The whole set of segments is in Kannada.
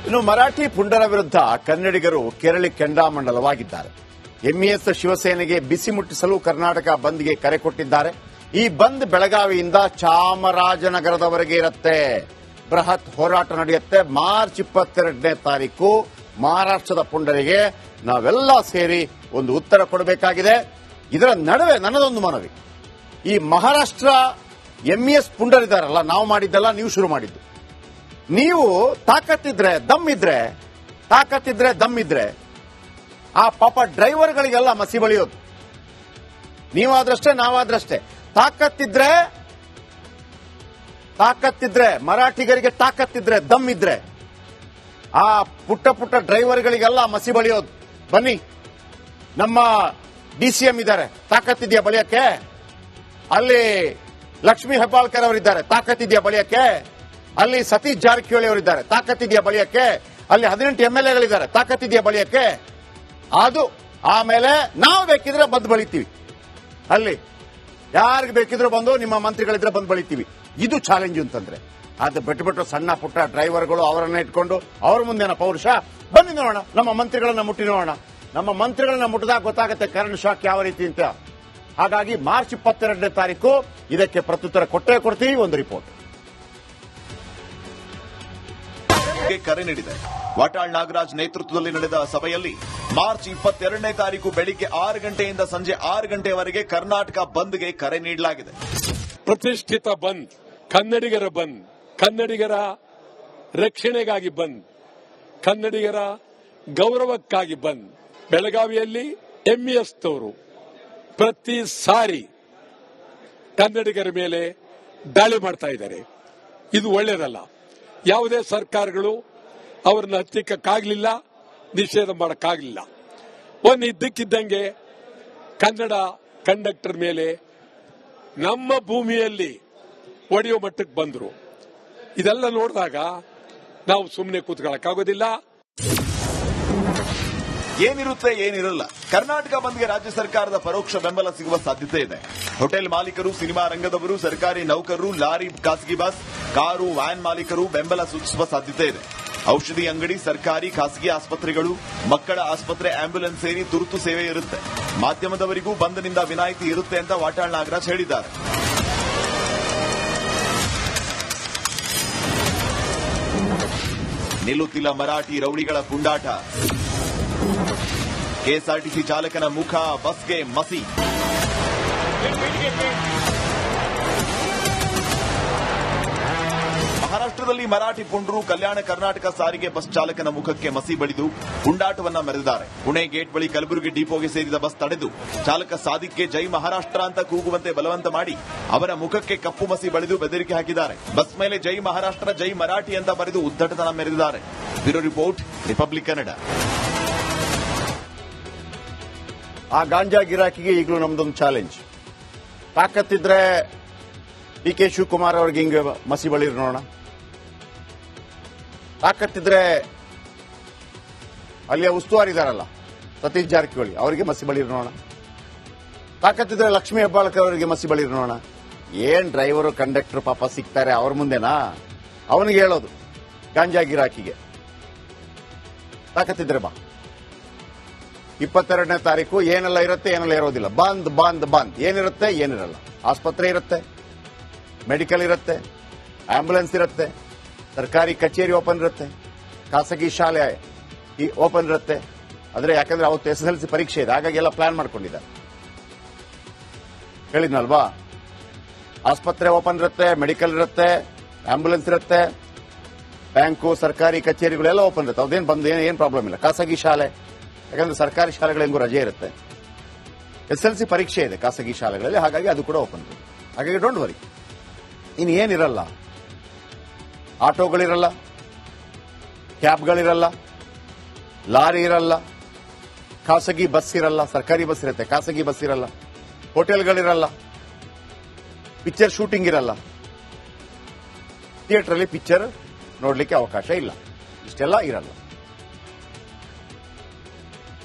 ಇನ್ನು ಮರಾಠಿ ಪುಂಡರ ವಿರುದ್ಧ ಕನ್ನಡಿಗರು ಕೆರಳಿ ಕೆಂಡಾಮಂಡಲವಾಗಿದ್ದಾರೆ. ಎಂಇಎಸ್ ಶಿವಸೇನೆಗೆ ಬಿಸಿ ಮುಟ್ಟಿಸಲು ಕರ್ನಾಟಕ ಬಂದ್ಗೆ ಕರೆ ಕೊಟ್ಟಿದ್ದಾರೆ. ಈ ಬಂದ್ ಬೆಳಗಾವಿಯಿಂದ ಚಾಮರಾಜನಗರದವರೆಗೆ ಇರುತ್ತೆ. ಬೃಹತ್ ಹೋರಾಟ ನಡೆಯುತ್ತೆ. ಮಾರ್ಚ್ 22ನೇ ತಾರೀಕು ಮಹಾರಾಷ್ಟ್ರದ ಪುಂಡರಿಗೆ ನಾವೆಲ್ಲ ಸೇರಿ ಒಂದು ಉತ್ತರ ಕೊಡಬೇಕಾಗಿದೆ. ಇದರ ನಡುವೆ ನನ್ನದೊಂದು ಮನವಿ, ಈ ಮಹಾರಾಷ್ಟ್ರ ಎಂಇಎಸ್ ಪುಂಡರಿದ್ದಾರಲ್ಲ, ನಾವು ಮಾಡಿದ್ದಲ್ಲ, ನೀವು ಶುರು ಮಾಡಿದ್ದು. ನೀವು ತಾಕತ್ತಿದ್ರೆ ದಮ್ಮಿದ್ರೆ ಆ ಪಾಪ ಡ್ರೈವರ್ಗಳಿಗೆಲ್ಲ ಮಸಿ ಬಳಿಯೋದು. ನೀವಾದ್ರಷ್ಟೇ, ನಾವಾದ್ರಷ್ಟೇ. ತಾಕತ್ತಿದ್ರೆ ಮರಾಠಿಗರಿಗೆ ತಾಕತ್ತಿದ್ರೆ, ದಮ್ಮಿದ್ರೆ ಆ ಪುಟ್ಟ ಡ್ರೈವರ್ಗಳಿಗೆಲ್ಲ ಮಸಿ ಬಳಿಯೋದು. ಬನ್ನಿ, ನಮ್ಮ ಡಿಸಿಎಂ ಇದ್ದಾರೆ, ತಾಕತ್ತಿದ್ಯಾ ಬಳಿಯಕ್ಕೆ? ಅಲ್ಲಿ ಲಕ್ಷ್ಮೀ ಹೆಬ್ಬಾಳ್ಕರ್ ಅವರಿದ್ದಾರೆ, ತಾಕತ್ತಿದ್ಯಾ ಬಳಿಯಕ್ಕೆ? ಅಲ್ಲಿ ಸತೀಶ್ ಜಾರಕಿಹೊಳಿ ಅವರಿದ್ದಾರೆ, ತಾಕತ್ತಿದ್ಯಾ ಬಳಿಯಕ್ಕೆ? ಅಲ್ಲಿ 18 MLAಗಳಿದ್ದಾರೆ, ತಾಕತ್ತಿದ್ಯಾ ಬಳಿಯಕ್ಕೆ? ಅದು ಆಮೇಲೆ ನಾವು ಬೇಕಿದ್ರೆ ಬಂದು ಬಳಿತೀವಿ. ಅಲ್ಲಿ ಯಾರಿಗೆ ಬೇಕಿದ್ರು ಬಂದು, ನಿಮ್ಮ ಮಂತ್ರಿಗಳಿದ್ರೆ ಬಂದು ಬಳಿತೀವಿ. ಇದು ಚಾಲೆಂಜ್ ಅಂತಂದ್ರೆ. ಅದು ಬಿಟ್ಟು ಸಣ್ಣ ಪುಟ್ಟ ಡ್ರೈವರ್ಗಳು ಅವರನ್ನ ಇಟ್ಕೊಂಡು ಅವ್ರ ಮುಂದೆನ ಪೌರುಷ? ಬನ್ನಿ ನೋಡೋಣ, ನಮ್ಮ ಮಂತ್ರಿಗಳನ್ನ ಮುಟ್ಟಿ ನೋಡೋಣ. ನಮ್ಮ ಮಂತ್ರಿಗಳನ್ನ ಮುಟ್ಟಿದಾಗ ಗೊತ್ತಾಗುತ್ತೆ ಕರೆಂಟ್ ಶಾಕ್ ಯಾವ ರೀತಿ ಅಂತ. ಹಾಗಾಗಿ ಮಾರ್ಚ್ 22ನೇ ತಾರೀಕು ಇದಕ್ಕೆ ಪ್ರತ್ಯುತ್ತರ ಕೊಟ್ಟೇ ಕೊಡ್ತೀವಿ. ಒಂದು ರಿಪೋರ್ಟ್ ಕರೆ ನೀಡಿದೆ. ವಾಟಾಳ್ ನಾಗರಾಜ್ ನೇತೃತ್ವದಲ್ಲಿ ನಡೆದ ಸಭೆಯಲ್ಲಿ ಮಾರ್ಚ್ 22ನೇ ತಾರೀಕು ಬೆಳಿಗ್ಗೆ 6 ಗಂಟೆಯಿಂದ ಸಂಜೆ 6 ಗಂಟೆವರೆಗೆ ಕರ್ನಾಟಕ ಬಂದ್ಗೆ ಕರೆ ನೀಡಲಾಗಿದೆ. ಪ್ರತಿಷ್ಠಿತ ಬಂದ್, ಕನ್ನಡಿಗರ ಬಂದ್, ಕನ್ನಡಿಗರ ರಕ್ಷಣೆಗಾಗಿ ಬಂದ್, ಕನ್ನಡಿಗರ ಗೌರವಕ್ಕಾಗಿ ಬಂದ್. ಬೆಳಗಾವಿಯಲ್ಲಿ ಎಂಇಎಸ್ ತವರು ಪ್ರತಿ ಸಾರಿ ಕನ್ನಡಿಗರ ಮೇಲೆ ದಾಳಿ ಮಾಡ್ತಾ ಇದ್ದಾರೆ. ಇದು ಒಳ್ಳೆಯದಲ್ಲ. ಯಾವುದೇ ಸರ್ಕಾರಗಳು ಅವರನ್ನ ಹತ್ತಿಕ್ಕಾಗಲಿಲ್ಲ, ನಿಷೇಧ ಮಾಡಕ್ಕಾಗಲಿಲ್ಲ. ಇದ್ದಕ್ಕಿದ್ದಂಗೆ ಕನ್ನಡ ಕಂಡಕ್ಟರ್ ಮೇಲೆ ನಮ್ಮ ಭೂಮಿಯಲ್ಲಿ ಒಡೆಯೋ ಮಟ್ಟಕ್ಕೆ ಬಂದರು. ಇದೆಲ್ಲ ನೋಡಿದಾಗ ನಾವು ಸುಮ್ಮನೆ ಕೂತ್ಕೊಳ್ಳಕ್ಕಾಗೋದಿಲ್ಲ. ಏನಿರುತ್ತೆ ಏನಿರಲ್ಲ, ಕರ್ನಾಟಕ ಬಂದ್ಗೆ ರಾಜ್ಯ ಸರ್ಕಾರದ ಪರೋಕ್ಷ ಬೆಂಬಲ ಸಿಗುವ ಸಾಧ್ಯತೆ ಇದೆ. ಹೋಟೆಲ್ ಮಾಲೀಕರು, ಸಿನಿಮಾ ರಂಗದವರು, ಸರ್ಕಾರಿ ನೌಕರರು, ಲಾರಿ, ಖಾಸಗಿ ಬಸ್, ಕಾರು, ವ್ಯಾನ್ ಮಾಲೀಕರು ಬೆಂಬಲ ಸೂಚಿಸುವ ಸಾಧ್ಯತೆ ಇದೆ. ಔಷಧಿ ಅಂಗಡಿ, ಸರ್ಕಾರಿ, ಖಾಸಗಿ ಆಸ್ಪತ್ರೆಗಳು, ಮಕ್ಕಳ ಆಸ್ಪತ್ರೆ, ಆಂಬ್ಯುಲೆನ್ಸ್ ಸೇರಿ ತುರ್ತು ಸೇವೆ ಇರುತ್ತೆ. ಮಾಧ್ಯಮದವರಿಗೂ ಬಂದ್ನಿಂದ ವಿನಾಯಿತಿ ಇರುತ್ತೆ ಅಂತ ವಾಟಾಳ್ ನಾಗರಾಜ್ ಹೇಳಿದ್ದಾರೆ. ನಿಲ್ಲುತ್ತಿಲ್ಲ ಮರಾಠಿ ರೌಡಿಗಳ ಪುಂಡಾಟ. ಕೆಎಸ್ಆರ್ಟಿಸಿ ಚಾಲಕನ ಮುಖ, ಬಸ್ಗೆ ಮಸಿ. ಮಹಾರಾಷ್ಟ್ರದಲ್ಲಿ ಮರಾಠಿ ಪುಂಡರು ಕಲ್ಯಾಣ ಕರ್ನಾಟಕ ಸಾರಿಗೆ ಬಸ್ ಚಾಲಕನ ಮುಖಕ್ಕೆ ಮಸಿ ಬಳಿದು ಪುಂಡಾಟವನ್ನ ಮೆರೆದಿದ್ದಾರೆ. ಪುಣೆ ಗೇಟ್ ಬಳಿ ಕಲಬುರಗಿ ಡಿಪೋಗೆ ಸೇರಿದ ಬಸ್ ತಡೆದು ಚಾಲಕ ಸಾದಿಕ್ಗೆ ಜೈ ಮಹಾರಾಷ್ಟ್ರ ಅಂತ ಕೂಗುವಂತೆ ಬಲವಂತ ಮಾಡಿ ಅವರ ಮುಖಕ್ಕೆ ಕಪ್ಪು ಮಸಿ ಬಳಿದು ಬೆದರಿಕೆ ಹಾಕಿದ್ದಾರೆ. ಬಸ್ ಮೇಲೆ ಜೈ ಮಹಾರಾಷ್ಟ್ರ, ಜೈ ಮರಾಠಿ ಅಂತ ಬರೆದು ಉದ್ದಟತನ ಮೆರೆದಿದ್ದಾರೆ. Bureau report, republic Kannada. ಆ ಗಾಂಜಾ ಗಿರಾಕಿಗೆ ಈಗಲೂ ನಮ್ದೊಂದು ಚಾಲೆಂಜ್. ತಾಕತ್ತಿದ್ರೆ ಡಿ.ಕೆ. ಶಿವಕುಮಾರ್ ಅವ್ರಿಗೆ ಹಿಂಗೆ ಮಸಿ ಬಳಿರ್ ನೋಡೋಣ. ತಾಕತ್ತಿದ್ರೆ ಅಲ್ಲಿಯ ಉಸ್ತುವಾರಿ ಇದಾರಲ್ಲ ಸತೀಶ್ ಜಾರಕಿಹೊಳಿ, ಅವರಿಗೆ ಮಸಿ ಬಳಿರ್ ನೋಡೋಣ. ತಾಕತ್ತಿದ್ರೆ ಲಕ್ಷ್ಮೀ ಹೆಬ್ಬಾಳ್ಕರ್ ಅವರಿಗೆ ಮಸಿ ಬಳಿರ್ ನೋಡೋಣ. ಏನ್ ಡ್ರೈವರು, ಕಂಡಕ್ಟರ್ ಪಾಪ ಸಿಗ್ತಾರೆ ಅವ್ರ ಮುಂದೆನಾ? ಅವನಿಗೆ ಹೇಳೋದು ಗಾಂಜಾ ಗಿರಾಕಿಗೆ ತಾಕತ್ತಿದ್ರೆ ಬಾ. 22ನೇ ತಾರೀಕು ಏನೆಲ್ಲ ಇರುತ್ತೆ, ಏನೆಲ್ಲ ಇರೋದಿಲ್ಲ. ಬಂದ್ ಏನಿರುತ್ತೆ, ಏನಿರಲ್ಲ. ಆಸ್ಪತ್ರೆ ಇರುತ್ತೆ, ಮೆಡಿಕಲ್ ಇರುತ್ತೆ, ಆಂಬ್ಯುಲೆನ್ಸ್ ಇರುತ್ತೆ, ಸರ್ಕಾರಿ ಕಚೇರಿ ಓಪನ್ ಇರುತ್ತೆ, ಖಾಸಗಿ ಶಾಲೆ ಓಪನ್ ಇರುತ್ತೆ. ಆದ್ರೆ ಯಾಕಂದ್ರೆ ಅವತ್ತು SSLC ಪರೀಕ್ಷೆ ಇದೆ, ಹಾಗಾಗಿ ಎಲ್ಲ ಪ್ಲಾನ್ ಮಾಡ್ಕೊಂಡಿದ್ದಾರೆ. ಹೇಳಿದ್ನಲ್ವಾ, ಆಸ್ಪತ್ರೆ ಓಪನ್ ಇರುತ್ತೆ, ಮೆಡಿಕಲ್ ಇರುತ್ತೆ, ಆಂಬ್ಯುಲೆನ್ಸ್ ಇರುತ್ತೆ, ಬ್ಯಾಂಕು, ಸರ್ಕಾರಿ ಕಚೇರಿಗಳೆಲ್ಲ ಓಪನ್ ಇರುತ್ತೆ. ಅದೇನು ಬಂದು ಏನ್ ಪ್ರಾಬ್ಲಮ್ ಇಲ್ಲ. ಖಾಸಗಿ ಶಾಲೆ, ಯಾಕಂದ್ರೆ ಸರ್ಕಾರಿ ಶಾಲೆಗಳಿಗೂ ರಜೆ ಇರುತ್ತೆ. SSLC ಪರೀಕ್ಷೆ ಇದೆ ಖಾಸಗಿ ಶಾಲೆಗಳಲ್ಲಿ, ಹಾಗಾಗಿ ಅದು ಕೂಡ ಓಪನ್ ಇರುತ್ತೆ. ಹಾಗಾಗಿ ಡೋಂಟ್ ವರಿ. ಇನ್ನು ಏನಿರಲ್ಲ, ಆಟೋಗಳಿರಲ್ಲ, ಕ್ಯಾಬ್ಗಳಿರಲ್ಲ, ಲಾರಿ ಇರಲ್ಲ, ಖಾಸಗಿ ಬಸ್ ಇರಲ್ಲ. ಸರ್ಕಾರಿ ಬಸ್ ಇರುತ್ತೆ, ಖಾಸಗಿ ಬಸ್ ಇರಲ್ಲ, ಹೋಟೆಲ್ಗಳಿರಲ್ಲ, ಪಿಕ್ಚರ್ ಶೂಟಿಂಗ್ ಇರಲ್ಲ, ಥಿಯೇಟರ್ ಅಲ್ಲಿ ಪಿಕ್ಚರ್ ನೋಡಲಿಕ್ಕೆ ಅವಕಾಶ ಇಲ್ಲ. ಇಷ್ಟೆಲ್ಲ ಇರಲ್ಲ.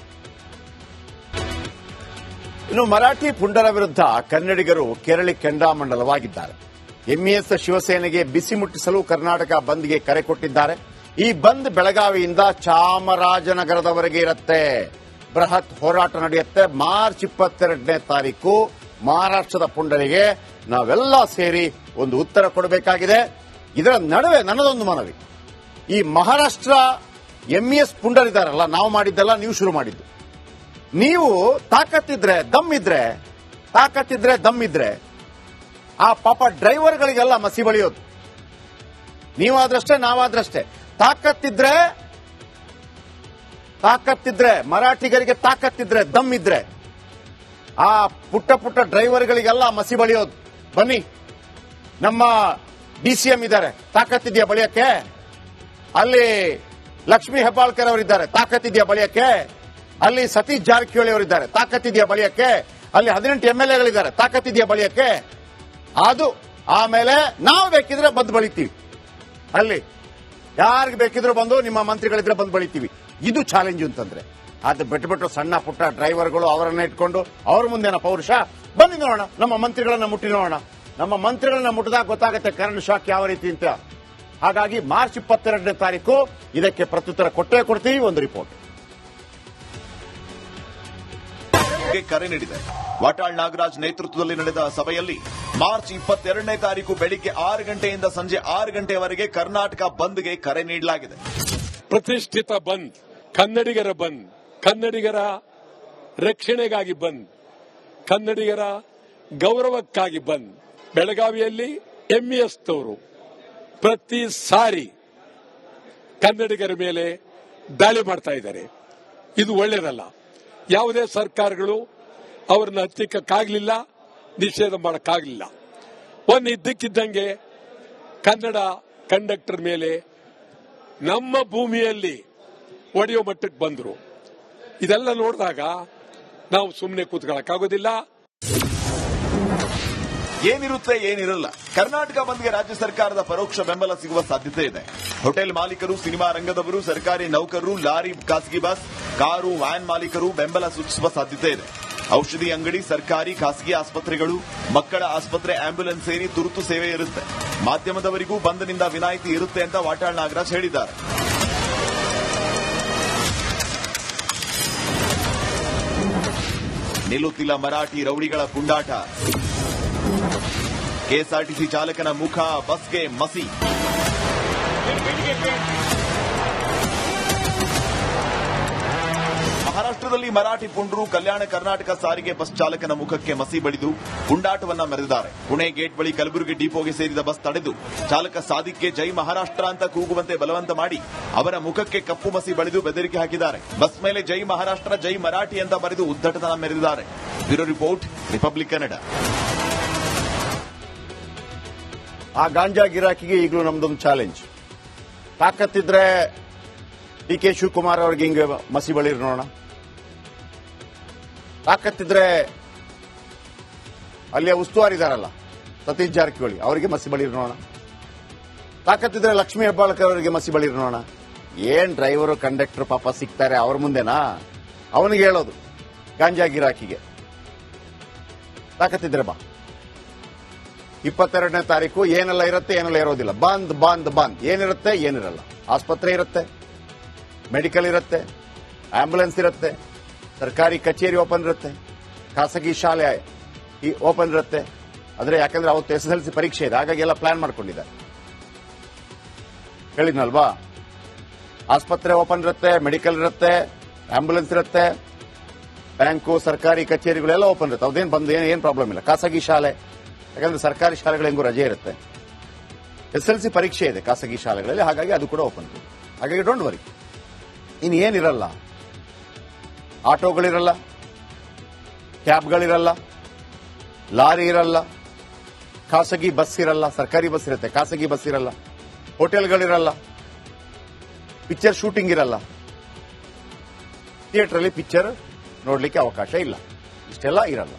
ಇನ್ನು ಮರಾಠಿ ಪುಂಡರ ವಿರುದ್ಧ ಕನ್ನಡಿಗರು ಕೆರಳಿ ಕೆಂಡಾಮಂಡಲವಾಗಿದ್ದಾರೆ. ಎಂಇಎಸ್ ಶಿವಸೇನೆಗೆ ಬಿಸಿ ಮುಟ್ಟಿಸಲು ಕರ್ನಾಟಕ ಬಂದ್ಗೆ ಕರೆ ಕೊಟ್ಟಿದ್ದಾರೆ. ಈ ಬಂದ್ ಬೆಳಗಾವಿಯಿಂದ ಚಾಮರಾಜನಗರದವರೆಗೆ ಇರುತ್ತೆ. ಬೃಹತ್ ಹೋರಾಟ ನಡೆಯುತ್ತೆ. ಮಾರ್ಚ್ 22ನೇ ತಾರೀಕು ಮಹಾರಾಷ್ಟ್ರದ ಪುಂಡರಿಗೆ ನಾವೆಲ್ಲ ಸೇರಿ ಒಂದು ಉತ್ತರ ಕೊಡಬೇಕಾಗಿದೆ. ಇದರ ನಡುವೆ ನನ್ನದೊಂದು ಮನವಿ, ಈ ಮಹಾರಾಷ್ಟ್ರ MES ಪುಂಡರಿದ್ದಾರಲ್ಲ, ನಾವು ಮಾಡಿದ್ದಲ್ಲ, ನೀವು ಶುರು ಮಾಡಿದ್ದು. ನೀವು ತಾಕತ್ತಿದ್ರೆ ದಮ್ಮಿದ್ರೆ ಆ ಪಾಪ ಡ್ರೈವರ್ಗಳಿಗೆಲ್ಲ ಮಸಿ ಬಳಿಯೋದು. ನೀವಾದ್ರಷ್ಟೇ, ನಾವಾದ್ರಷ್ಟೇ. ತಾಕತ್ತಿದ್ರೆ ಮರಾಠಿಗರಿಗೆ ತಾಕತ್ತಿದ್ರೆ ದಮ್ಮಿದ್ರೆ ಆ ಪುಟ್ಟ ಡ್ರೈವರ್ಗಳಿಗೆಲ್ಲ ಮಸಿ ಬಳಿಯೋದು. ಬನ್ನಿ, ನಮ್ಮ DCM ಇದ್ದಾರೆ, ತಾಕತ್ತಿದ್ಯಾ ಬಳಿಯಕ್ಕೆ? ಅಲ್ಲಿ ಲಕ್ಷ್ಮೀ ಹೆಬ್ಬಾಳ್ಕರ್ ಅವರಿದ್ದಾರೆ, ತಾಕತ್ತಿದ್ಯಾ ಬಳಿಯಕ್ಕೆ? ಅಲ್ಲಿ ಸತೀಶ್ ಜಾರಕಿಹೊಳಿ ಅವರಿದ್ದಾರೆ, ತಾಕತ್ತಿದ್ಯಾ ಬಳಿಯಕ್ಕೆ? ಅಲ್ಲಿ 18 MLAಗಳಿದ್ದಾರೆ, ತಾಕತ್ತಿದ್ಯಾ ಬಳಿಯಕ್ಕೆ? ಅದು ಆಮೇಲೆ ನಾವು ಬೇಕಿದ್ರೆ ಬಂದು ಬಳಿತೀವಿ. ಅಲ್ಲಿ ಯಾರಿಗೆ ಬೇಕಿದ್ರು ಬಂದು, ನಿಮ್ಮ ಮಂತ್ರಿಗಳಿದ್ರೆ ಬಂದು ಬಳಿತೀವಿ. ಇದು ಚಾಲೆಂಜ್ ಅಂತಂದ್ರೆ. ಅದು ಬಿಟ್ಟು ಸಣ್ಣ ಪುಟ್ಟ ಡ್ರೈವರ್ಗಳು ಅವರನ್ನ ಇಟ್ಕೊಂಡು ಅವ್ರ ಮುಂದೆನ ಪೌರುಷ? ಬನ್ನಿ ನೋಡೋಣ, ನಮ್ಮ ಮಂತ್ರಿಗಳನ್ನ ಮುಟ್ಟಿ ನೋಡೋಣ. ನಮ್ಮ ಮಂತ್ರಿಗಳನ್ನ ಮುಟ್ಟಿದಾಗ ಗೊತ್ತಾಗುತ್ತೆ ಕರೆಂಟ್ ಶಾಕ್ ಯಾವ ರೀತಿ ಅಂತ. ಹಾಗಾಗಿ ಮಾರ್ಚ್ 22ನೇ ತಾರೀಕು ಇದಕ್ಕೆ ಪ್ರತ್ಯುತ್ತರ ಕೊಟ್ಟೇ ಕೊಡ್ತೀವಿ. ಒಂದು ರಿಪೋರ್ಟ್ ಕರೆ ನೀಡಿದೆ. ವಾಟಾಳ್ ನಾಗರಾಜ್ ನೇತೃತ್ವದಲ್ಲಿ ನಡೆದ ಸಭೆಯಲ್ಲಿ ಮಾರ್ಚ್ 22ನೇ ತಾರೀಕು ಬೆಳಿಗ್ಗೆ 6 ಗಂಟೆಯಿಂದ ಸಂಜೆ 6 ಗಂಟೆಯವರೆಗೆ ಕರ್ನಾಟಕ ಬಂದ್ಗೆ ಕರೆ ನೀಡಲಾಗಿದೆ. ಪ್ರತಿಷ್ಠಿತ ಬಂದ್, ಕನ್ನಡಿಗರ ಬಂದ್, ಕನ್ನಡಿಗರ ರಕ್ಷಣೆಗಾಗಿ ಬಂದ್, ಕನ್ನಡಿಗರ ಗೌರವಕ್ಕಾಗಿ ಬಂದ್. ಬೆಳಗಾವಿಯಲ್ಲಿ MES ತವರು ಪ್ರತಿ ಸಾರಿ ಕನ್ನಡಿಗರ ಮೇಲೆ ದಾಳಿ ಮಾಡ್ತಾ ಇದ್ದಾರೆ. ಇದು ಒಳ್ಳೆಯದಲ್ಲ. ಯಾವುದೇ ಸರ್ಕಾರಗಳು ಅವರನ್ನ ಹತ್ತಿಕ್ಕಕ್ಕಾಗಲಿಲ್ಲ, ನಿಷೇಧ ಮಾಡಕ್ಕಾಗಲಿಲ್ಲ. ಇದ್ದಕ್ಕಿದ್ದಂಗೆ ಕನ್ನಡ ಕಂಡಕ್ಟರ್ ಮೇಲೆ ನಮ್ಮ ಭೂಮಿಯಲ್ಲಿ ಒಡೆಯೋ ಮಟ್ಟಕ್ಕೆ ಬಂದರು. ಇದೆಲ್ಲ ನೋಡಿದಾಗ ನಾವು ಸುಮ್ಮನೆ ಕೂತ್ಕೊಳ್ಳಕ್ಕಾಗೋದಿಲ್ಲ. ಏನಿರುತ್ತೆ ಏನಿರಲ್ಲ, ಕರ್ನಾಟಕ ಬಂದ್ಗೆ ರಾಜ್ಯ ಸರ್ಕಾರದ ಪರೋಕ್ಷ ಬೆಂಬಲ ಸಿಗುವ ಸಾಧ್ಯತೆ ಇದೆ. ಹೋಟೆಲ್ ಮಾಲೀಕರು, ಸಿನಿಮಾ ರಂಗದವರು, ಸರ್ಕಾರಿ ನೌಕರರು, ಲಾರಿ, ಖಾಸಗಿ ಬಸ್, ಕಾರು, ವ್ಯಾನ್ ಮಾಲೀಕರು ಬೆಂಬಲ ಸೂಚಿಸುವ ಸಾಧ್ಯತೆ ಇದೆ. ಔಷಧಿ ಅಂಗಡಿ, ಸರ್ಕಾರಿ, ಖಾಸಗಿ ಆಸ್ಪತ್ರೆಗಳು, ಮಕ್ಕಳ ಆಸ್ಪತ್ರೆ, ಆಂಬ್ಯುಲೆನ್ಸ್ ಸೇರಿ ತುರ್ತು ಸೇವೆ ಇರುತ್ತೆ. ಮಾಧ್ಯಮದವರಿಗೂ ಬಂದ್ನಿಂದ ವಿನಾಯಿತಿ ಇರುತ್ತೆ ಅಂತ ವಾಟಾಳ್ ನಾಗರಾಜ್ ಹೇಳಿದ್ದಾರೆ. ನಿಲ್ಲುತ್ತಿಲ್ಲ ಮರಾಠಿ ರೌಡಿಗಳ ಪುಂಡಾಟ. ಕೆಎಸ್ಆರ್ಟಿಸಿ ಚಾಲಕನ ಮುಖ, ಬಸ್ಗೆ ಮಸಿ. ಮಹಾರಾಷ್ಟ್ರದಲ್ಲಿ ಮರಾಠಿ ಪುಂಡರು ಕಲ್ಯಾಣ ಕರ್ನಾಟಕ ಸಾರಿಗೆ ಬಸ್ ಚಾಲಕನ ಮುಖಕ್ಕೆ ಮಸಿ ಬಳಿದು ಪುಂಡಾಟವನ್ನ ಮೆರೆದಿದ್ದಾರೆ. ಪುಣೆ ಗೇಟ್ ಬಳಿ ಕಲಬುರಗಿ ಡಿಪೋಗೆ ಸೇರಿದ ಬಸ್ ತಡೆದು ಚಾಲಕ ಸಾದಿಕ್ಗೆ ಜೈ ಮಹಾರಾಷ್ಟ್ರ ಅಂತ ಕೂಗುವಂತೆ ಬಲವಂತ ಮಾಡಿ ಅವರ ಮುಖಕ್ಕೆ ಕಪ್ಪು ಮಸಿ ಬಳಿದು ಬೆದರಿಕೆ ಹಾಕಿದ್ದಾರೆ. ಬಸ್ ಮೇಲೆ ಜೈ ಮಹಾರಾಷ್ಟ್ರ, ಜೈ ಮರಾಠಿ ಅಂತ ಬರೆದು ಉದ್ದಟತನ ಮೆರೆದಿದ್ದಾರೆ. Bureau report, republic Kannada. ಆ ಗಾಂಜಾ ಗಿರಾಕಿಗೆ ಈಗಲೂ ನಮ್ದೊಂದು ಚಾಲೆಂಜ್. ತಾಕತ್ತಿದ್ರೆ DK ಶಿವಕುಮಾರ್ ಅವ್ರಿಗೆ ಹಿಂಗೆ ಮಸಿ ಬಳಿ ನೋಡೋಣ. ತಾಕತ್ತಿದ್ರೆ ಅಲ್ಲಿಯ ಉಸ್ತುವಾರಿದಾರಲ್ಲ ಸತೀಶ್ ಜಾರಕಿಹೊಳಿ ಅವರಿಗೆ ಮಸಿ ಬಳಿ ನೋಡೋಣ. ತಾಕತ್ತಿದ್ರೆ ಲಕ್ಷ್ಮೀ ಹೆಬ್ಬಾಳ್ಕರ್ ಅವರಿಗೆ ಮಸಿ ಬಳಿ ನೋಡೋಣ. ಏನ್ ಡ್ರೈವರು ಕಂಡಕ್ಟರ್ ಪಾಪ ಸಿಗ್ತಾರೆ ಅವ್ರ ಮುಂದೆನಾ? ಅವನಿಗೆ ಹೇಳೋದು ಗಾಂಜಾ ಗಿರಾಕಿಗೆ ತಾಕತ್ತಿದ್ರೆ ಬಾ. 22ನೇ ತಾರೀಕು ಏನೆಲ್ಲ ಇರುತ್ತೆ, ಏನೆಲ್ಲ ಇರೋದಿಲ್ಲ. ಬಂದ್ ಬಂದ್ ಬಂದ್. ಏನಿರುತ್ತೆ, ಏನಿರಲ್ಲ. ಆಸ್ಪತ್ರೆ ಇರುತ್ತೆ, ಮೆಡಿಕಲ್ ಇರುತ್ತೆ, ಆಂಬ್ಯುಲೆನ್ಸ್ ಇರುತ್ತೆ, ಸರ್ಕಾರಿ ಕಚೇರಿ ಓಪನ್ ಇರುತ್ತೆ, ಖಾಸಗಿ ಶಾಲೆ ಓಪನ್ ಇರುತ್ತೆ. ಆದ್ರೆ ಯಾಕಂದ್ರೆ ಅವತ್ತು SSLC ಪರೀಕ್ಷೆ ಇದೆ, ಹಾಗಾಗಿ ಎಲ್ಲ ಪ್ಲಾನ್ ಮಾಡ್ಕೊಂಡಿದ್ದಾರೆ. ಹೇಳಿದ್ನಲ್ವಾ, ಆಸ್ಪತ್ರೆ ಓಪನ್ ಇರುತ್ತೆ, ಮೆಡಿಕಲ್ ಇರುತ್ತೆ, ಆಂಬ್ಯುಲೆನ್ಸ್ ಇರುತ್ತೆ, ಬ್ಯಾಂಕು, ಸರ್ಕಾರಿ ಕಚೇರಿಗಳೆಲ್ಲ ಓಪನ್ ಇರುತ್ತೆ. ಅದೇನು ಬಂದು ಏನ್ ಪ್ರಾಬ್ಲಮ್ ಇಲ್ಲ. ಖಾಸಗಿ ಶಾಲೆ, ಯಾಕಂದ್ರೆ ಸರ್ಕಾರಿ ಶಾಲೆಗಳು ಹೆಂಗೂ ರಜೆ ಇರುತ್ತೆ. SSLC ಪರೀಕ್ಷೆ ಇದೆ ಖಾಸಗಿ ಶಾಲೆಗಳಲ್ಲಿ, ಹಾಗಾಗಿ ಅದು ಕೂಡ ಓಪನ್ ಇದೆ. ಹಾಗಾಗಿ ಡೋಂಟ್ ವರಿ. ಇನ್ನು ಏನಿರಲ್ಲ, ಆಟೋಗಳಿರಲ್ಲ, ಕ್ಯಾಬ್ಗಳಿರಲ್ಲ, ಲಾರಿ ಇರಲ್ಲ, ಖಾಸಗಿ ಬಸ್ ಇರಲ್ಲ. ಸರ್ಕಾರಿ ಬಸ್ ಇರುತ್ತೆ, ಖಾಸಗಿ ಬಸ್ ಇರಲ್ಲ, ಹೋಟೆಲ್ಗಳಿರಲ್ಲ, ಪಿಕ್ಚರ್ ಶೂಟಿಂಗ್ ಇರಲ್ಲ, ಥಿಯೇಟರ್ ಅಲ್ಲಿ ಪಿಕ್ಚರ್ ನೋಡ್ಲಿಕ್ಕೆ ಅವಕಾಶ ಇಲ್ಲ. ಇಷ್ಟೆಲ್ಲ ಇರಲ್ಲ.